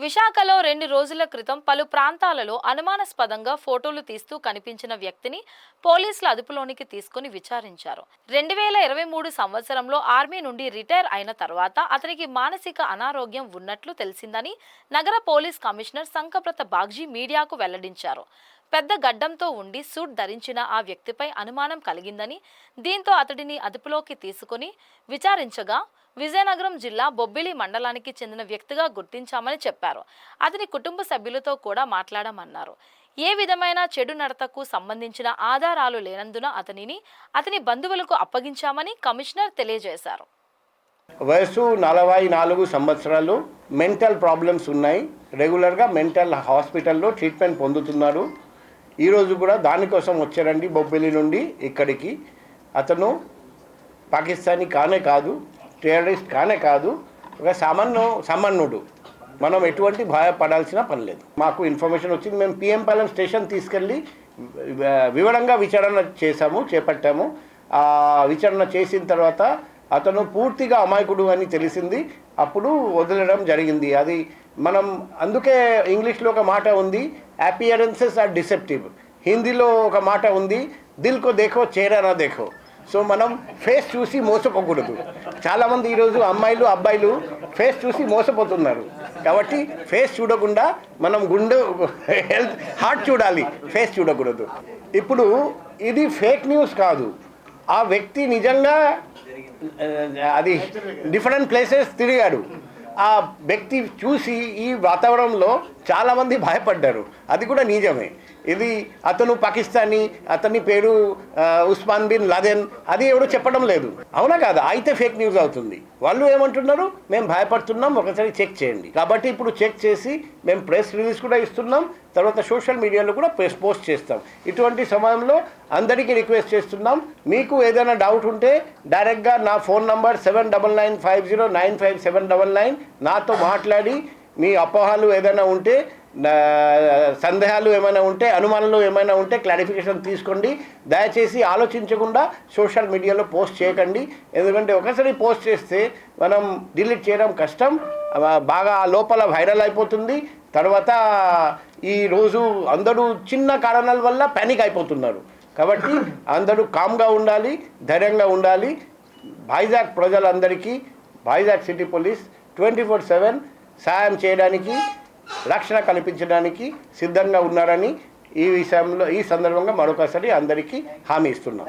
విశాఖలో 2 రోజుల క్రితం పలు ప్రాంతాలలో అనుమానాస్పదంగా ఫోటోలు తీస్తూ కనిపించిన వ్యక్తిని పోలీసులు అదుపులోనికి తీసుకుని విచారించారు. 2023 సంవత్సరంలో ఆర్మీ నుండి రిటైర్ అయిన తర్వాత అతనికి మానసిక అనారోగ్యం ఉన్నట్లు తెలిసిందని నగర పోలీస్ కమిషనర్ సంకప్రత బాగ్జీ మీడియాకు వెల్లడించారు. పెద్ద గడ్డంతో ఉండి సూట్ ధరించిన ఆ వ్యక్తిపై అనుమానం కలిగిందని, దీంతో అతడిని అదుపులోకి తీసుకుని విచారించగా విజయనగరం జిల్లా బొబ్బిలి మండలానికి చెందిన వ్యక్తిగా గుర్తించామని చెప్పారు. అతని కుటుంబ సభ్యులతో కూడా మాట్లాడామన్నారు. ఏ విధమైన చెడు నడతకు సంబంధించిన ఆధారాలు లేనందున అతని బంధువులకు అప్పగించామని కమిషనర్ తెలియజేశారు. వయసు 44 సంవత్సరాలు, మెంటల్ ప్రాబ్లమ్స్ ఉన్నాయి. రెగ్యులర్గా మెంటల్ హాస్పిటల్లో ట్రీట్మెంట్ పొందుతున్నారు. ఈరోజు కూడా దానికోసం వచ్చారండి బొబ్బిలి నుండి ఇక్కడికి. అతను పాకిస్తానీ కానే కాదు, టెర్రరిస్ట్ కానే కాదు, ఒక సామాన్యుడు. మనం ఎటువంటి భయపడాల్సిన పని లేదు. మాకు ఇన్ఫర్మేషన్ వచ్చింది. మేము పిఎం పాలెం స్టేషన్ తీసుకెళ్ళి వివరంగా విచారణ చేపట్టాము. ఆ విచారణ చేసిన తర్వాత అతను పూర్తిగా అమాయకుడు అని తెలిసింది. అప్పుడు వదిలేయడం జరిగింది. అది మనం అందుకే ఇంగ్లీష్లో ఒక మాట ఉంది, అపియరెన్సెస్ ఆర్ డిసెప్టివ్. హిందీలో ఒక మాట ఉంది, దిల్ కో దేఖో చేరా నా దేఖో. సో మనం ఫేస్ చూసి మోసపోకూడదు. చాలామంది ఈరోజు అమ్మాయిలు అబ్బాయిలు ఫేస్ చూసి మోసపోతున్నారు. కాబట్టి ఫేస్ చూడకుండా మనం హార్ట్ చూడాలి, ఫేస్ చూడకూడదు. ఇప్పుడు ఇది ఫేక్ న్యూస్ కాదు. ఆ వ్యక్తి నిజంగా అది డిఫరెంట్ ప్లేసెస్ తిరిగాడు. ఆ వ్యక్తి చూసి ఈ వాతావరణంలో చాలామంది భయపడ్డారు. అది కూడా నిజమే. ఇది అతను పాకిస్తానీ, అతని పేరు ఉస్మాన్ బిన్ లాదెన్, అది ఎవరు చెప్పడం లేదు. అవునా కాదా? అయితే ఫేక్ న్యూస్ అవుతుంది. వాళ్ళు ఏమంటున్నారు, మేము భయపడుతున్నాం, ఒకసారి చెక్ చేయండి. కాబట్టి ఇప్పుడు చెక్ చేసి మేము ప్రెస్ రిలీజ్ కూడా ఇస్తున్నాం, తర్వాత సోషల్ మీడియాలో కూడా పోస్ట్ చేస్తాం. ఇటువంటి సమయంలో అందరికీ రిక్వెస్ట్ చేస్తున్నాం, మీకు ఏదైనా డౌట్ ఉంటే డైరెక్ట్గా నా ఫోన్ నంబర్ 7995095799 నాతో మాట్లాడి మీ అపోహలు ఏదైనా ఉంటే, సందేహాలు ఏమైనా ఉంటే, అనుమానాలు ఏమైనా ఉంటే క్లారిఫికేషన్ తీసుకోండి. దయచేసి ఆలోచించకుండా సోషల్ మీడియాలో పోస్ట్ చేయకండి. ఎందుకంటే ఒకసారి పోస్ట్ చేస్తే మనం డిలీట్ చేయడం కష్టం, బాగా లోపల వైరల్ అయిపోతుంది. తర్వాత ఈరోజు అందరూ చిన్న కారణాల వల్ల ప్యానిక్ అయిపోతున్నారు. కాబట్టి అందరూ కామ్గా ఉండాలి, ధైర్యంగా ఉండాలి. వైజాగ్ ప్రజలందరికీ వైజాగ్ సిటీ పోలీస్ 24/7 సాయం చేయడానికి, రక్షణ కల్పించడానికి సిద్ధంగా ఉన్నారని ఈ సందర్భంగా మరొకసారి అందరికీ హామీ ఇస్తున్నాం.